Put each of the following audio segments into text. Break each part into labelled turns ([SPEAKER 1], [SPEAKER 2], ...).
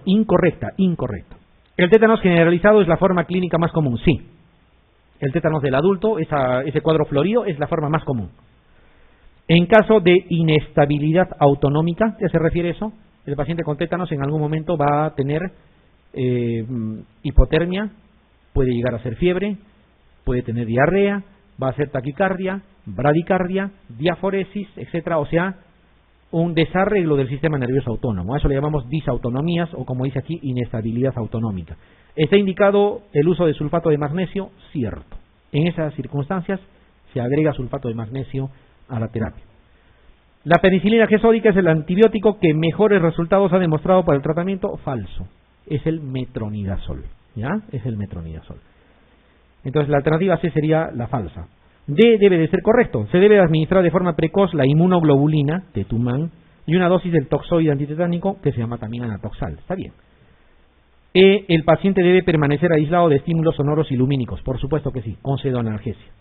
[SPEAKER 1] Incorrecta. ¿El tétanos generalizado es la forma clínica más común? Sí. El tétanos del adulto, ese cuadro florido, es la forma más común. En caso de inestabilidad autonómica, ¿qué se refiere eso? El paciente con tétanos en algún momento va a tener hipotermia, puede llegar a ser fiebre, puede tener diarrea, va a ser taquicardia, bradicardia, diaforesis, etcétera, o sea, un desarreglo del sistema nervioso autónomo. A eso le llamamos disautonomías o, como dice aquí, inestabilidad autonómica. ¿Está indicado el uso de sulfato de magnesio? Cierto. En esas circunstancias se agrega sulfato de magnesio a la terapia. La penicilina G sódica es el antibiótico que mejores resultados ha demostrado para el tratamiento. Falso. Es el metronidazol. ¿Ya? Es el metronidazol. Entonces la alternativa C sería la falsa. D debe de ser correcto. Se debe administrar de forma precoz la inmunoglobulina, Tetumán, y una dosis del toxoide antitetánico que se llama también anatoxal. Está bien. E, el paciente debe permanecer aislado de estímulos sonoros y lumínicos. Por supuesto que sí, con pseudoanalgesia.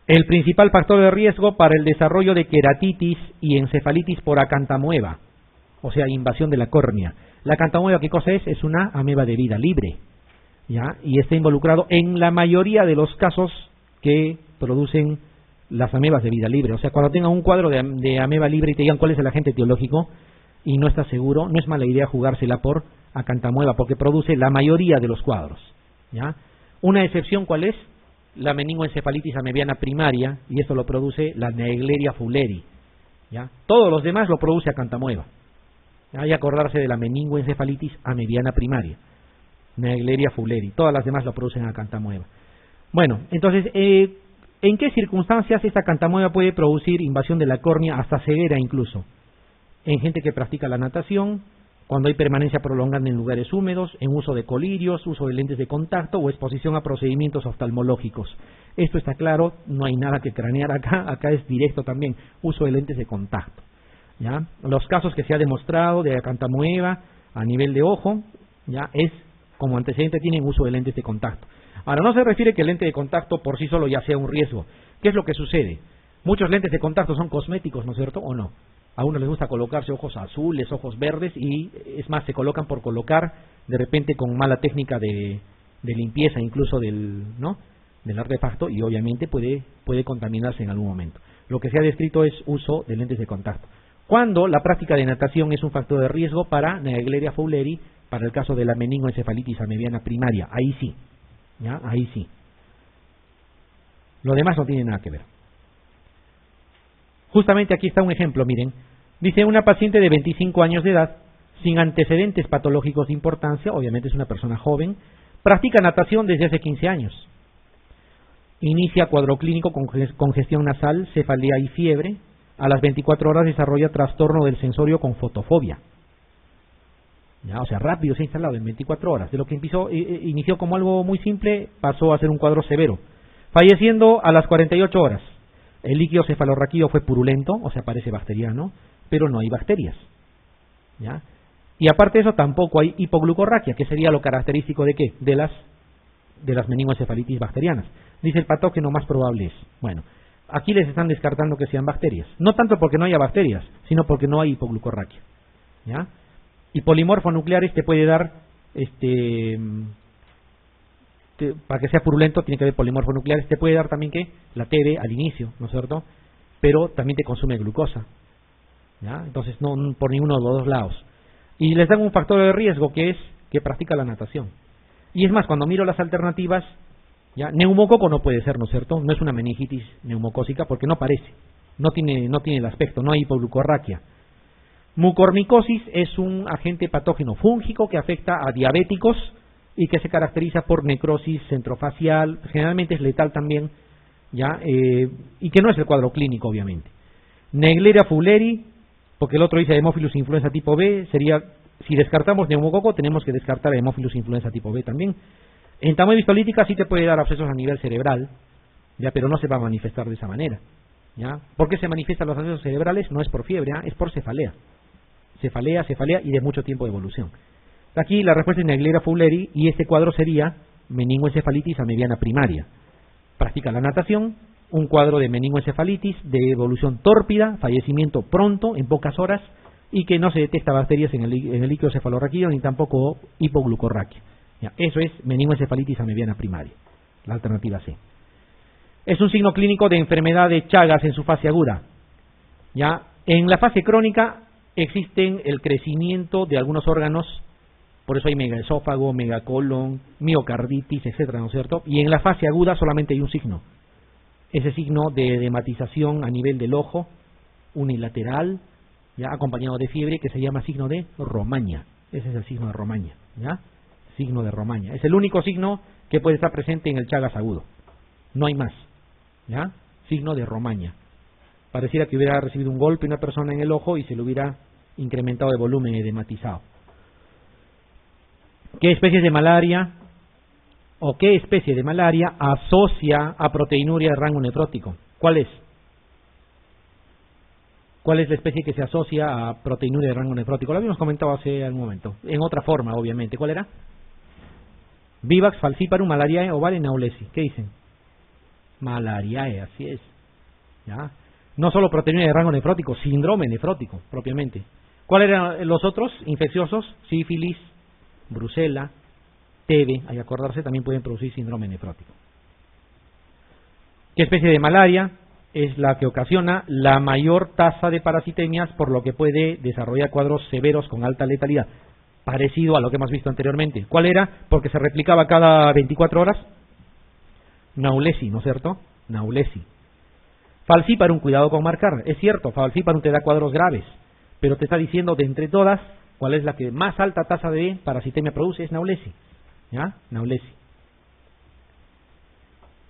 [SPEAKER 1] El principal factor de riesgo para el desarrollo de queratitis y encefalitis por acantamoeba, o sea, invasión de la córnea. La acantamoeba, ¿qué cosa es? Es una ameba de vida libre, ¿ya? Y está involucrado en la mayoría de los casos que producen las amebas de vida libre. O sea, cuando tengan un cuadro de ameba libre y te digan cuál es el agente etiológico y no estás seguro, no es mala idea jugársela por acantamoeba, porque produce la mayoría de los cuadros, ¿ya? Una excepción, ¿cuál es? La meningoencefalitis amebiana primaria, y esto lo produce la Naegleria fowleri, ¿ya? Todos los demás lo produce acantamoeba. Hay que acordarse de la meningoencefalitis amebiana primaria, Naegleria fowleri, todas las demás lo producen acantamoeba. Bueno, entonces, ¿en qué circunstancias esta acantamoeba puede producir invasión de la córnea, hasta ceguera incluso? En gente que practica la natación, cuando hay permanencia prolongada en lugares húmedos, en uso de colirios, uso de lentes de contacto o exposición a procedimientos oftalmológicos. Esto está claro, no hay nada que cranear acá es directo también, uso de lentes de contacto, ¿ya? Los casos que se ha demostrado de acantamoeba a nivel de ojo, ¿ya? Es como antecedente tienen uso de lentes de contacto. Ahora, no se refiere que el lente de contacto por sí solo ya sea un riesgo. ¿Qué es lo que sucede? Muchos lentes de contacto son cosméticos, ¿no es cierto? ¿O no? A uno les gusta colocarse ojos azules, ojos verdes, y es más, se colocan por colocar, de repente con mala técnica de limpieza incluso del artefacto, y obviamente puede contaminarse en algún momento. Lo que se ha descrito es uso de lentes de contacto. Cuando la práctica de natación es un factor de riesgo para Naegleria fowleri, para el caso de la meningoencefalitis amebiana primaria, ahí sí, ¿ya? Ahí sí. Lo demás no tiene nada que ver. Justamente aquí está un ejemplo, miren. Dice una paciente de 25 años de edad, sin antecedentes patológicos de importancia, obviamente es una persona joven, practica natación desde hace 15 años. Inicia cuadro clínico con congestión nasal, cefalea y fiebre. A las 24 horas desarrolla trastorno del sensorio con fotofobia. Ya, o sea, rápido se ha instalado en 24 horas. De lo que inició como algo muy simple, pasó a ser un cuadro severo. Falleciendo a las 48 horas. El líquido cefalorraquídeo fue purulento, o sea, parece bacteriano, pero no hay bacterias, ¿ya? Y aparte de eso, tampoco hay hipoglucorraquia, que sería lo característico de ¿qué? De las meningoencefalitis bacterianas. Dice el patógeno más probable es. Bueno, aquí les están descartando que sean bacterias. No tanto porque no haya bacterias, sino porque no hay hipoglucorraquia, ¿ya? Y polimorfo nucleares te puede dar, para que sea purulento tiene que haber polimorfo nucleares, te puede dar también que la TB al inicio, ¿no es cierto? Pero también te consume glucosa, ¿ya? Entonces no por ninguno de los dos lados. Y les dan un factor de riesgo que es que practica la natación. Y es más, cuando miro las alternativas, ya neumococo no puede ser, ¿no es cierto? No es una meningitis neumocócica porque no parece, no tiene el aspecto, no hay hipoglucorraquia. Mucormicosis es un agente patógeno fúngico que afecta a diabéticos y que se caracteriza por necrosis centrofacial, generalmente es letal también, ¿ya? Y que no es el cuadro clínico, obviamente. Naegleria fowleri, porque el otro dice Haemophilus influenza tipo B, sería, si descartamos neumococo, tenemos que descartar Haemophilus influenza tipo B también. Entamoeba histolítica sí te puede dar abscesos a nivel cerebral, ya, pero no se va a manifestar de esa manera, ¿ya? ¿Por qué se manifiestan los abscesos cerebrales? No es por fiebre, es por cefalea. Cefalea y de mucho tiempo de evolución. Aquí la respuesta es Naegleria fowleri y este cuadro sería meningoencefalitis amebiana primaria. Practica la natación, un cuadro de meningoencefalitis de evolución tórpida, fallecimiento pronto, en pocas horas, y que no se detecta bacterias en el líquido cefalorraquídeo ni tampoco hipoglucorraquia. Ya, eso es meningoencefalitis amebiana primaria, la alternativa C. Es un signo clínico de enfermedad de Chagas en su fase aguda. Ya, en la fase crónica existen el crecimiento de algunos órganos, por eso hay megaesófago, megacolon, miocarditis, etcétera, ¿no es cierto? Y en la fase aguda solamente hay un signo, ese signo de edematización a nivel del ojo, unilateral, ya acompañado de fiebre, que se llama signo de Romaña. Ese es el signo de Romaña, ¿ya? Signo de Romaña. Es el único signo que puede estar presente en el Chagas agudo. No hay más, ¿ya? Signo de Romaña. Pareciera que hubiera recibido un golpe una persona en el ojo y se le hubiera incrementado de volumen edematizado. ¿Qué especies de malaria o qué especie de malaria asocia a proteinuria de rango nefrótico? ¿Cuál es? ¿Cuál es la especie que se asocia a proteinuria de rango nefrótico? Lo habíamos comentado hace un momento, en otra forma, obviamente. ¿Cuál era? Vivax, falciparum, malariae, ovale, naulesi. ¿Qué dicen? Malariae, así es. ¿Ya? No solo proteinuria de rango nefrótico, síndrome nefrótico, propiamente. ¿Cuáles eran los otros infecciosos? Sífilis, brucela, TB, hay que acordarse, también pueden producir síndrome nefrótico. ¿Qué especie de malaria es la que ocasiona la mayor tasa de parasitemias, por lo que puede desarrollar cuadros severos con alta letalidad? Parecido a lo que hemos visto anteriormente. ¿Cuál era? Porque se replicaba cada 24 horas. Naulesi, ¿no es cierto? Naulesi. Falciparum, cuidado con marcar. Es cierto, falciparum te da cuadros graves, pero te está diciendo de entre todas, ¿cuál es la que más alta tasa de parasitemia produce? Es Naulesi. ¿Ya? Naulesi.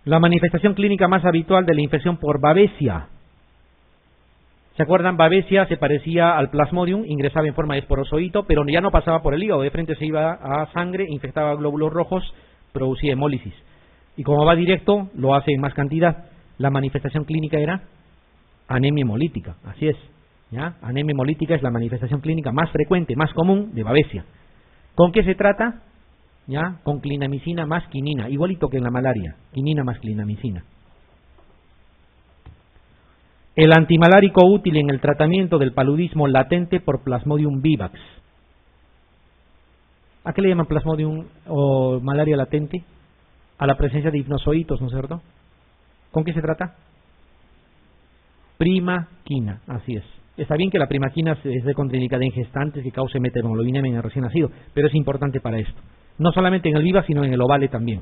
[SPEAKER 1] La manifestación clínica más habitual de la infección por babesia. ¿Se acuerdan? Babesia se parecía al plasmodium, ingresaba en forma de esporozoito, pero ya no pasaba por el hígado, de frente se iba a sangre, infectaba glóbulos rojos, producía hemólisis. Y como va directo, lo hace en más cantidad. La manifestación clínica era anemia hemolítica, así es. ¿Ya? Anemia hemolítica es la manifestación clínica más frecuente, más común de babesia. ¿Con qué se trata? ¿Ya? Con clindamicina más quinina, igualito que en la malaria, quinina más clindamicina. El antimalárico útil en el tratamiento del paludismo latente por Plasmodium vivax. ¿A qué le llaman Plasmodium o malaria latente? A la presencia de hipnozoitos, ¿no es cierto? ¿Con qué se trata? Primaquina, así es. Está bien que la primaquina es de contraindicada en gestantes que cause meteorologinemia en el recién nacido, pero es importante para esto. No solamente en el vivax, sino en el ovale también.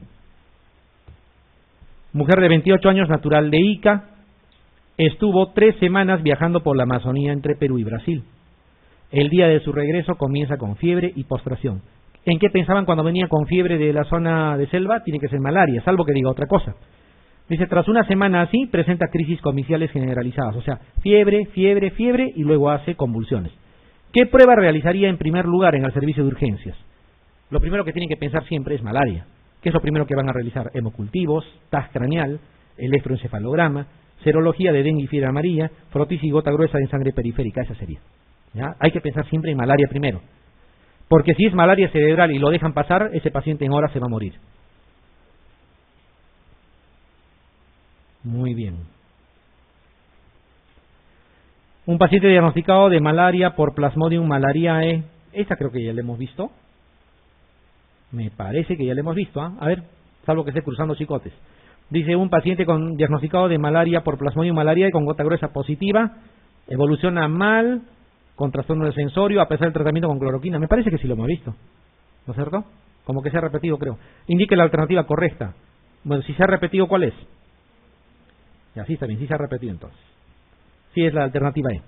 [SPEAKER 1] Mujer de 28 años, natural de Ica, estuvo 3 semanas viajando por la Amazonía entre Perú y Brasil. El día de su regreso comienza con fiebre y postración. ¿En qué pensaban cuando venía con fiebre de la zona de selva? Tiene que ser malaria, salvo que diga otra cosa. Dice, tras una semana así, presenta crisis comiciales generalizadas. O sea, fiebre, fiebre, fiebre y luego hace convulsiones. ¿Qué prueba realizaría en primer lugar en el servicio de urgencias? Lo primero que tienen que pensar siempre es malaria. ¿Qué es lo primero que van a realizar? Hemocultivos, TAC craneal, electroencefalograma, serología de dengue y fiebre amarilla, frotis y gota gruesa de sangre periférica. Esa sería. ¿Ya? Hay que pensar siempre en malaria primero. Porque si es malaria cerebral y lo dejan pasar, ese paciente en horas se va a morir. Muy bien. Un paciente diagnosticado de malaria por Plasmodium malariae. Esta creo que ya la hemos visto. Me parece que ya la hemos visto. A ver, salvo que esté cruzando chicotes. Dice, un paciente diagnosticado de malaria por Plasmodium malariae con gota gruesa positiva, evoluciona mal, con trastorno del sensorio, a pesar del tratamiento con cloroquina. Me parece que sí lo hemos visto, ¿no es cierto? Como que se ha repetido, creo. Indique la alternativa correcta. Bueno, si se ha repetido, ¿cuál es? Ya, sí está bien, sí se ha repetido entonces. Sí es la alternativa E.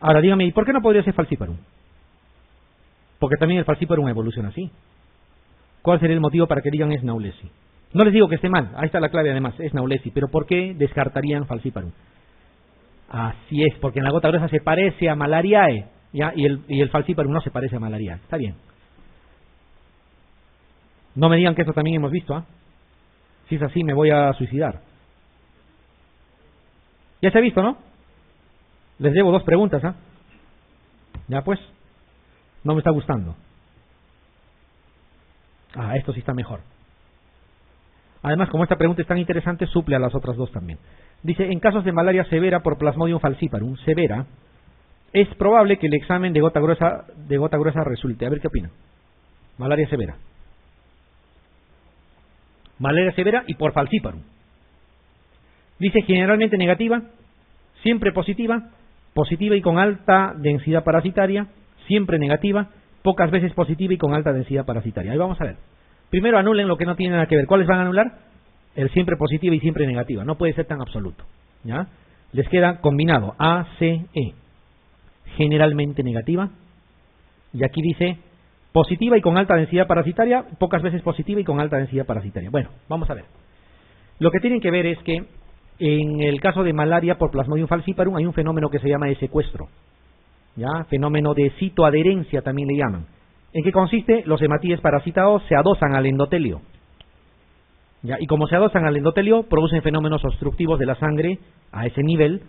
[SPEAKER 1] Ahora dígame, ¿y por qué no podría ser falciparum? Porque también el falciparum evoluciona así. ¿Cuál sería el motivo para que digan es Naulesi? No les digo que esté mal, ahí está la clave además, es Naulesi, pero ¿por qué descartarían falciparum? Así es, porque en la gota gruesa se parece a malariae, ¿ya? Y el falciparum no se parece a malariae. Está bien. No me digan que eso también hemos visto, ¿ah? Si es así, me voy a suicidar. Ya se ha visto, ¿no? Les debo 2 preguntas, ¿ah? Ya pues, no me está gustando. Ah, esto sí está mejor. Además, como esta pregunta es tan interesante, suple a las otras dos también. Dice, en casos de malaria severa por Plasmodium falciparum, severa, es probable que el examen de gota gruesa resulte. A ver qué opinan. Malaria severa. Malaria severa y por falciparum. Dice generalmente negativa, siempre positiva, positiva y con alta densidad parasitaria, siempre negativa, pocas veces positiva y con alta densidad parasitaria. Ahí vamos a ver. Primero anulen lo que no tiene nada que ver. ¿Cuáles van a anular? El siempre positiva y siempre negativa. No puede ser tan absoluto. ¿Ya? Les queda combinado A, C, E. Generalmente negativa. Y aquí dice positiva y con alta densidad parasitaria, pocas veces positiva y con alta densidad parasitaria. Bueno, vamos a ver. Lo que tienen que ver es que en el caso de malaria por Plasmodium falciparum hay un fenómeno que se llama de secuestro. ¿Ya? Fenómeno de citoadherencia también le llaman. ¿En qué consiste? Los hematíes parasitados se adosan al endotelio. ¿Ya? Y como se adosan al endotelio, producen fenómenos obstructivos de la sangre a ese nivel.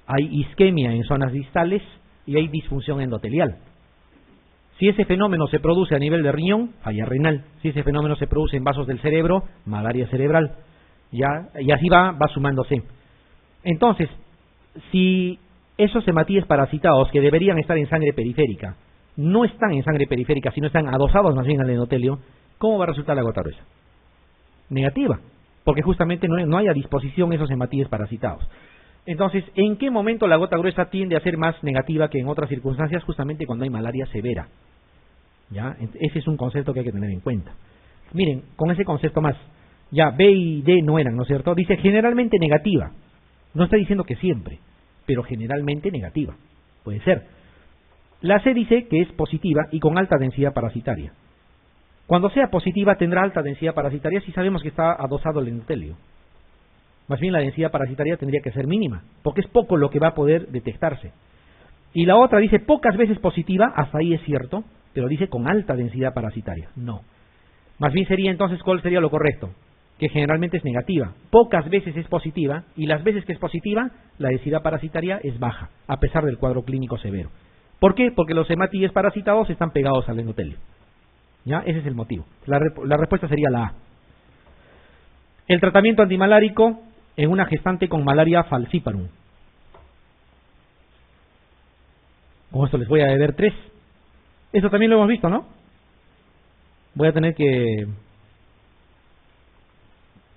[SPEAKER 1] Hay isquemia en zonas distales y hay disfunción endotelial. Si ese fenómeno se produce a nivel de riñón, falla renal. Si ese fenómeno se produce en vasos del cerebro, malaria cerebral. ¿Ya? Y así va sumándose. Entonces, si esos hematíes parasitados que deberían estar en sangre periférica no están en sangre periférica, sino están adosados más bien al endotelio, ¿cómo va a resultar la gota gruesa? Negativa, porque justamente no hay a disposición esos hematíes parasitados. Entonces, ¿en qué momento la gota gruesa tiende a ser más negativa que en otras circunstancias? Justamente cuando hay malaria severa. ¿Ya? Ese es un concepto que hay que tener en cuenta. Miren, con ese concepto más, ya B y D no eran, ¿no es cierto? Dice generalmente negativa. No está diciendo que siempre, pero generalmente negativa. Puede ser. La C dice que es positiva y con alta densidad parasitaria. Cuando sea positiva tendrá alta densidad parasitaria si sabemos que está adosado el endotelio. Más bien la densidad parasitaria tendría que ser mínima, porque es poco lo que va a poder detectarse. Y la otra dice pocas veces positiva, hasta ahí es cierto, pero dice con alta densidad parasitaria. No. Más bien sería entonces, ¿cuál sería lo correcto? Que generalmente es negativa. Pocas veces es positiva, y las veces que es positiva, la densidad parasitaria es baja, a pesar del cuadro clínico severo. ¿Por qué? Porque los hematíes parasitados están pegados al endotelio. ¿Ya? Ese es el motivo. La respuesta sería la A. El tratamiento antimalárico en una gestante con malaria falciparum. Con esto les voy a deber 3. Esto también lo hemos visto, ¿no? Voy a tener que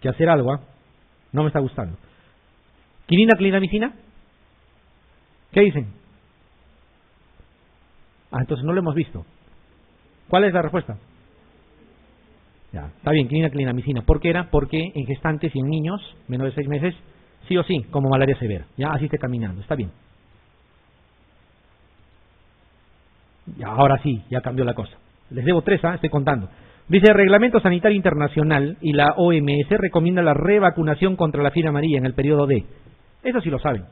[SPEAKER 1] hacer algo, ¿eh? No me está gustando. ¿Quinina, clindamicina? ¿Qué dicen? Entonces no lo hemos visto. ¿Cuál es la respuesta? Ya, está bien, quinina, clindamicina. ¿Por qué era? Porque en gestantes y en niños menores de 6 meses, sí o sí, como malaria severa. Ya, así está caminando, está bien. Ya, ahora sí, ya cambió la cosa. Les debo 3, estoy contando. Dice, el Reglamento Sanitario Internacional y la OMS recomienda la revacunación contra la fiebre amarilla en el periodo D. Eso sí lo saben.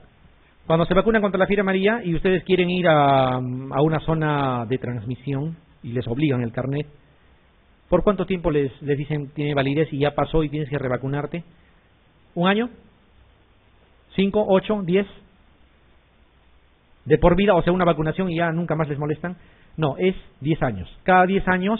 [SPEAKER 1] Cuando se vacunan contra la fiebre amarilla y ustedes quieren ir a una zona de transmisión y les obligan el carnet, ¿por cuánto tiempo les dicen tiene validez y ya pasó y tienes que revacunarte? ¿1 año? ¿5, 8, 10? ¿De por vida? O sea, una vacunación y ya nunca más les molestan. No, es 10 años. Cada 10 años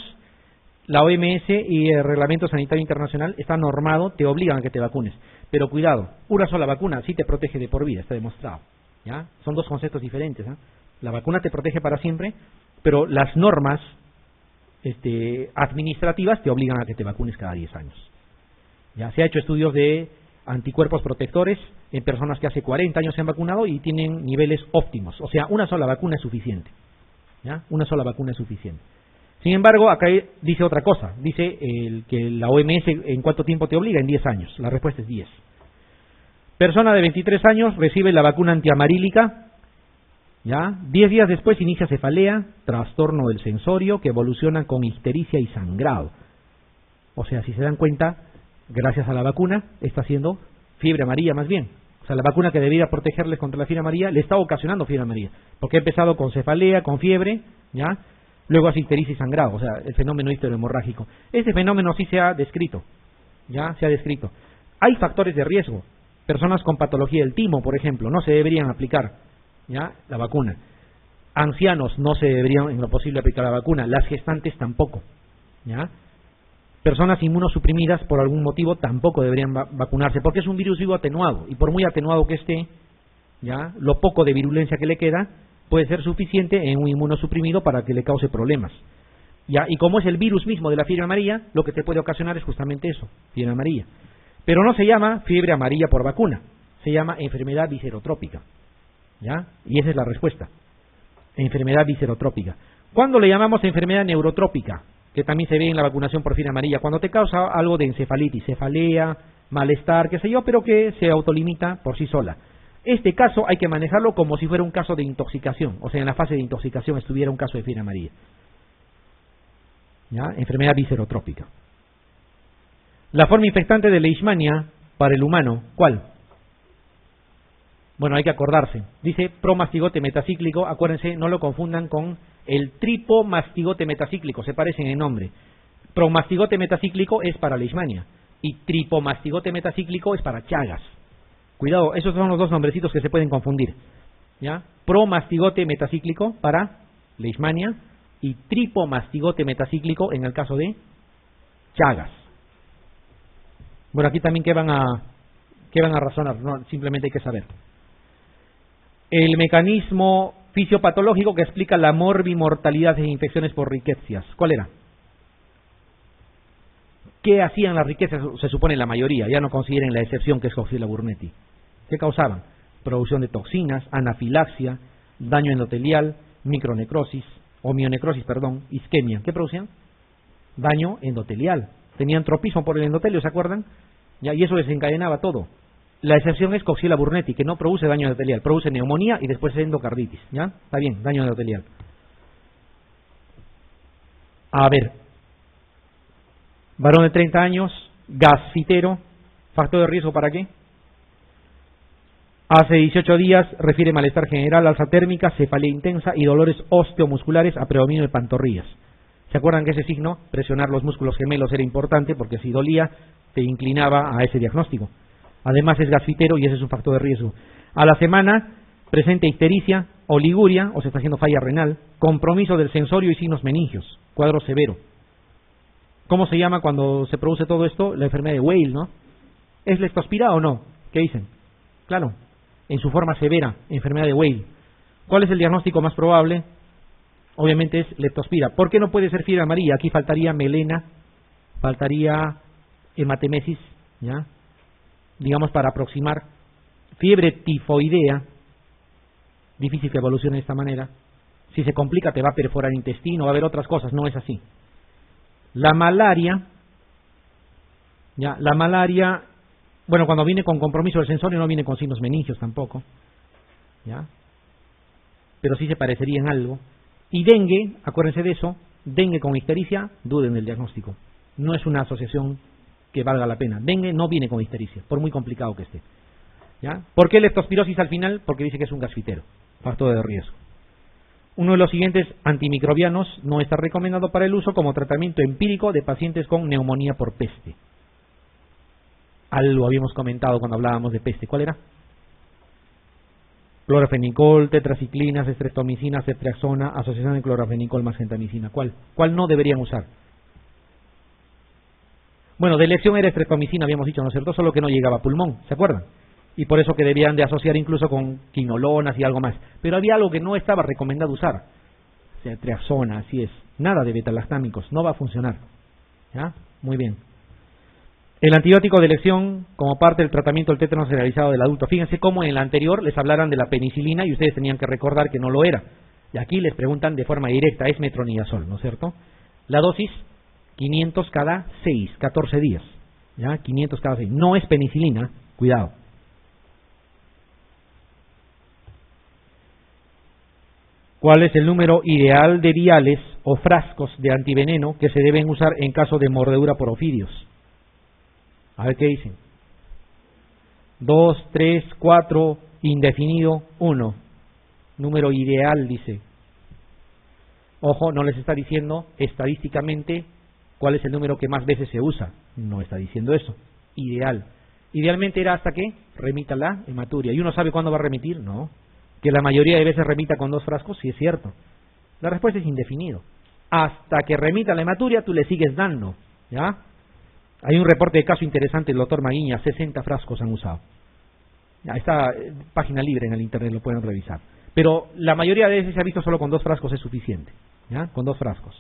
[SPEAKER 1] la OMS y el Reglamento Sanitario Internacional está normado, te obligan a que te vacunes. Pero cuidado, una sola vacuna sí te protege de por vida, está demostrado. ¿Ya? Son dos conceptos diferentes. La vacuna te protege para siempre, pero las normas administrativas te obligan a que te vacunes cada 10 años. Ya se ha hecho estudios de anticuerpos protectores en personas que hace 40 años se han vacunado y tienen niveles óptimos. O sea, una sola vacuna es suficiente. ¿Ya? Una sola vacuna es suficiente. Sin embargo, acá dice otra cosa. Dice que la OMS en cuánto tiempo te obliga, en 10 años. La respuesta es 10. Persona de 23 años recibe la vacuna antiamarílica. ¿Ya? 10 días después inicia cefalea, trastorno del sensorio que evoluciona con ictericia y sangrado. O sea, si se dan cuenta, gracias a la vacuna está haciendo fiebre amarilla más bien. O sea, la vacuna que debería protegerles contra la fiebre amarilla le está ocasionando fiebre amarilla. Porque ha empezado con cefalea, con fiebre, ¿ya? Luego hace ictericia y sangrado, o sea, el fenómeno hemorrágico. Ese fenómeno sí se ha descrito, ¿ya? Se ha descrito. Hay factores de riesgo. Personas con patología del timo, por ejemplo, no se deberían aplicar, ¿ya? La vacuna. Ancianos no se deberían en lo posible aplicar la vacuna. Las gestantes tampoco, ¿ya? Personas inmunosuprimidas por algún motivo tampoco deberían vacunarse, porque es un virus vivo atenuado, y por muy atenuado que esté, ya lo poco de virulencia que le queda puede ser suficiente en un inmunosuprimido para que le cause problemas. Ya, y como es el virus mismo de la fiebre amarilla, lo que te puede ocasionar es justamente eso, fiebre amarilla. Pero no se llama fiebre amarilla por vacuna, se llama enfermedad viscerotrópica. ¿Ya? Y esa es la respuesta. Enfermedad viscerotrópica. ¿Cuándo le llamamos enfermedad neurotrópica? Que también se ve en la vacunación por fiebre amarilla. Cuando te causa algo de encefalitis, cefalea, malestar, qué sé yo, pero que se autolimita por sí sola. Este caso hay que manejarlo como si fuera un caso de intoxicación, o sea, en la fase de intoxicación estuviera un caso de fiebre amarilla. ¿Ya? Enfermedad viscerotrópica. La forma infectante de leishmania para el humano, ¿cuál? Bueno, hay que acordarse. Dice promastigote metacíclico, acuérdense, no lo confundan con el tripomastigote metacíclico, se parecen en nombre. Promastigote metacíclico es para leishmania y tripomastigote metacíclico es para Chagas. Cuidado, esos son los dos nombrecitos que se pueden confundir. ¿Ya? Promastigote metacíclico para leishmania y tripomastigote metacíclico en el caso de Chagas. Bueno, aquí también ¿qué van a razonar? No, simplemente hay que saber. El mecanismo fisiopatológico que explica la morbimortalidad de infecciones por riquecias. ¿Cuál era? ¿Qué hacían las riquezas? Se supone la mayoría, ya no consideren la excepción que es Coxiella burnetii. ¿Qué causaban? Producción de toxinas, anafilaxia, daño endotelial, micronecrosis, o mionecrosis, perdón, isquemia. ¿Qué producían? Daño endotelial. Tenían tropismo por el endotelio, ¿se acuerdan? Ya, y eso desencadenaba todo. La excepción es Coxiella burnetii, que no produce daño endotelial, produce neumonía y después endocarditis. ¿Ya? Está bien, daño endotelial. A ver, varón de 30 años, gasfitero, factor de riesgo ¿para qué? Hace 18 días refiere malestar general, alza térmica, cefalea intensa y dolores osteomusculares a predominio de pantorrillas. ¿Se acuerdan que ese signo, presionar los músculos gemelos, era importante porque si dolía te inclinaba a ese diagnóstico? Además es gasfitero y ese es un factor de riesgo. A la semana presenta ictericia, oliguria, o se está haciendo falla renal, compromiso del sensorio y signos meningios, cuadro severo. ¿Cómo se llama cuando se produce todo esto? La enfermedad de Weil, ¿no? ¿Es leptospira o no? ¿Qué dicen? Claro, en su forma severa, enfermedad de Weil. ¿Cuál es el diagnóstico más probable? Obviamente es leptospira. ¿Por qué no puede ser fiebre amarilla? Aquí faltaría melena, faltaría hematemesis, ¿ya? Digamos para aproximar. Fiebre tifoidea, difícil que evolucione de esta manera. Si se complica te va a perforar el intestino, va a haber otras cosas, no es así. La malaria, ya, la malaria, bueno, cuando viene con compromiso del sensorio no viene con signos meningios tampoco, ya, pero sí se parecería en algo. Y dengue, acuérdense de eso, dengue con ictericia, duden del diagnóstico. No es una asociación que valga la pena. Dengue no viene con ictericia, por muy complicado que esté. ¿Ya? ¿Por qué leptospirosis al final? Porque dice que es un gasfitero, factor de riesgo. Uno de los siguientes antimicrobianos no está recomendado para el uso como tratamiento empírico de pacientes con neumonía por peste. Algo habíamos comentado cuando hablábamos de peste. ¿Cuál era? Clorfenicol, tetraciclinas, estreptomicina, ceftriaxona, asociación de clorfenicol más gentamicina. ¿Cuál? ¿Cuál no deberían usar? Bueno, de elección era estreptomicina, habíamos dicho, ¿no es cierto? Solo que no llegaba a pulmón, ¿se acuerdan? Y por eso que debían de asociar incluso con quinolonas y algo más. Pero había algo que no estaba recomendado usar. Ceftriaxona, así es. Nada de betalactámicos, no va a funcionar. ¿Ya? Muy bien. El antibiótico de elección como parte del tratamiento del tétanos generalizado del adulto. Fíjense cómo en el anterior les hablaran de la penicilina y ustedes tenían que recordar que no lo era. Y aquí les preguntan de forma directa, es metronidazol, ¿no es cierto? La dosis, 500 cada 6, 14 días. ¿Ya? 500 cada 6. No es penicilina, cuidado. ¿Cuál es el número ideal de viales o frascos de antiveneno que se deben usar en caso de mordedura por ofidios? A ver qué dicen. 2, 3, 4, indefinido, 1. Número ideal, dice. Ojo, no les está diciendo estadísticamente cuál es el número que más veces se usa. No está diciendo eso. Ideal. Idealmente era hasta que remita la hematuria. ¿Y uno sabe cuándo va a remitir? No. Que la mayoría de veces remita con 2 frascos, sí es cierto. La respuesta es indefinido. Hasta que remita la hematuria tú le sigues dando, ¿ya? Hay un reporte de caso interesante del doctor Maguiña, 60 frascos han usado. Ya, está página libre en el internet, lo pueden revisar. Pero la mayoría de veces se ha visto solo con 2 frascos es suficiente, ¿ya? Con 2 frascos.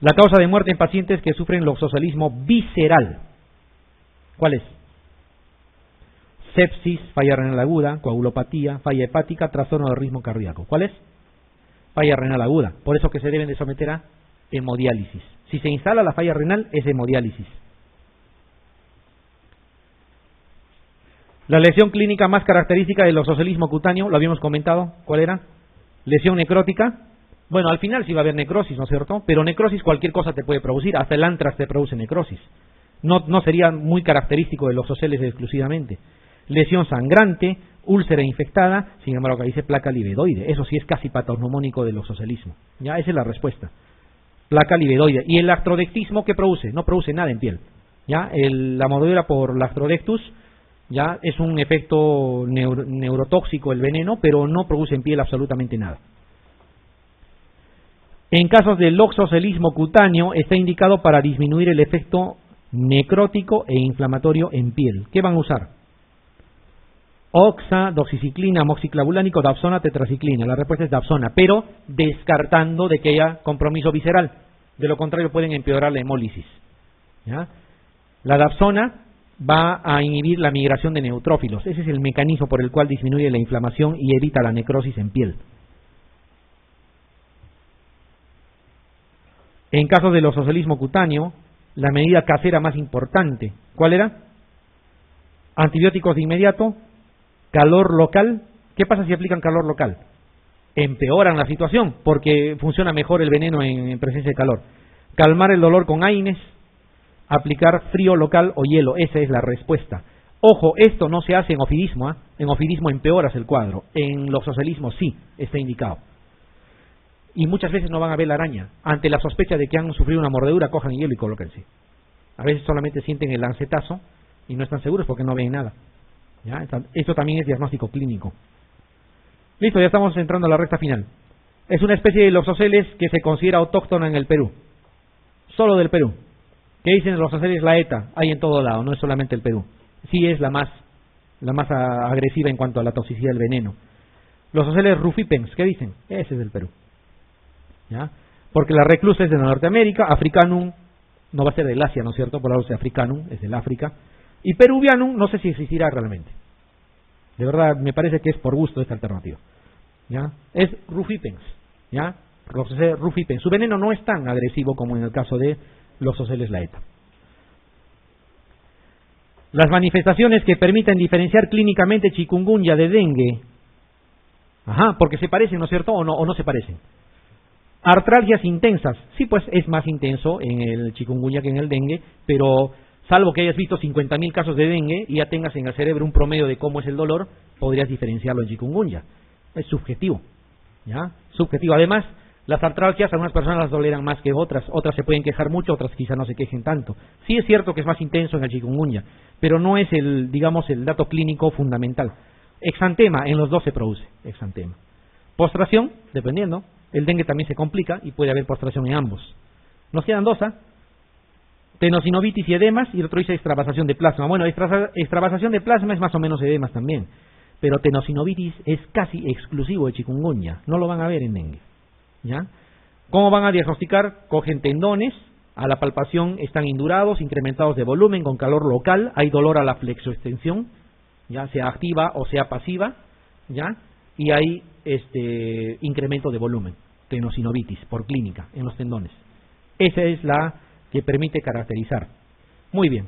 [SPEAKER 1] La causa de muerte en pacientes que sufren loxocelismo visceral, ¿cuál es? Sepsis, falla renal aguda, coagulopatía, falla hepática, trastorno del ritmo cardíaco. ¿Cuál es? Falla renal aguda. Por eso que se deben de someter a hemodiálisis. Si se instala la falla renal, es hemodiálisis. La lesión clínica más característica del loxocelismo cutáneo, lo habíamos comentado, ¿cuál era? Lesión necrótica. Bueno, al final sí va a haber necrosis, ¿no es cierto? Pero necrosis cualquier cosa te puede producir, hasta el antrax te produce necrosis. No sería muy característico de los loxoceles exclusivamente. Lesión sangrante, úlcera infectada, sin embargo acá dice placa libedoide. Eso sí es casi patognomónico del loxocelismo. Ya, esa es la respuesta. Placa libedoide. ¿Y el lactrodectismo qué produce? No produce nada en piel. Ya, la mordedura por lactrodectus ya es un efecto neurotóxico el veneno, pero no produce en piel absolutamente nada. En casos de loxocelismo cutáneo está indicado para disminuir el efecto necrótico e inflamatorio en piel. ¿Qué van a usar? Oxa, doxiciclina, amoxiclavulánico, dapsona, tetraciclina. La respuesta es dapsona, pero descartando de que haya compromiso visceral. De lo contrario pueden empeorar la hemólisis. ¿Ya? La dapsona va a inhibir la migración de neutrófilos. Ese es el mecanismo por el cual disminuye la inflamación y evita la necrosis en piel. En caso de loxocelismo cutáneo, la medida casera más importante, ¿cuál era? Antibióticos de inmediato, calor local. ¿Qué pasa si aplican calor local? Empeoran la situación porque funciona mejor el veneno en presencia de calor. Calmar el dolor con AINES, aplicar frío local o hielo. Esa es la respuesta. Ojo, esto no se hace en ofidismo, ¿eh? En ofidismo empeoras el cuadro. En loxocelismo sí está indicado. Y muchas veces no van a ver la araña. Ante la sospecha de que han sufrido una mordedura, cojan hielo y colóquense. A veces solamente sienten el lancetazo y no están seguros porque no ven nada. ¿Ya? Esto también es diagnóstico clínico. Listo, ya estamos entrando a la recta final. Es una especie de loxoceles que se considera autóctona en el Perú. Solo del Perú. ¿Qué dicen los loxoceles laeta? Hay en todo lado, no es solamente el Perú. Sí es la más agresiva en cuanto a la toxicidad del veneno. Los loxoceles rufipens, ¿qué dicen? Ese es del Perú. ¿Ya? Porque la reclusa es de Norteamérica, Africanum no va a ser del Asia, ¿no es cierto? Por algo de Africanum, es del África. Y Peruvianum no sé si existirá realmente. De verdad, me parece que es por gusto esta alternativa. ¿Ya? Es rufipens, ¿ya? Rufipens. Su veneno no es tan agresivo como en el caso de los loxoceles laeta. Las manifestaciones que permiten diferenciar clínicamente chikungunya de dengue. Ajá, porque se parecen, ¿no es cierto? O no se parecen. Artralgias intensas. Sí, pues es más intenso en el chikungunya que en el dengue, pero salvo que hayas visto 50.000 casos de dengue y ya tengas en el cerebro un promedio de cómo es el dolor, podrías diferenciarlo en chikungunya. Es subjetivo, ¿ya? Subjetivo. Además, las artralgias a algunas personas las dolerán más que otras se pueden quejar mucho, otras quizá no se quejen tanto. Sí es cierto que es más intenso en el chikungunya, pero no es el dato clínico fundamental. Exantema, en los dos se produce exantema. Postración, dependiendo. El dengue también se complica y puede haber postración en ambos. Nos quedan 2, tenosinovitis y edemas, y el otro dice extravasación de plasma. Bueno, extravasación de plasma es más o menos edemas también, pero tenosinovitis es casi exclusivo de chikungunya, no lo van a ver en dengue. ¿Ya? ¿Cómo van a diagnosticar? Cogen tendones, a la palpación están indurados, incrementados de volumen, con calor local, hay dolor a la flexoextensión, ya sea activa o sea pasiva, ¿ya? Y hay incremento de volumen, tenosinovitis por clínica en los tendones. Esa es la que permite caracterizar. Muy bien.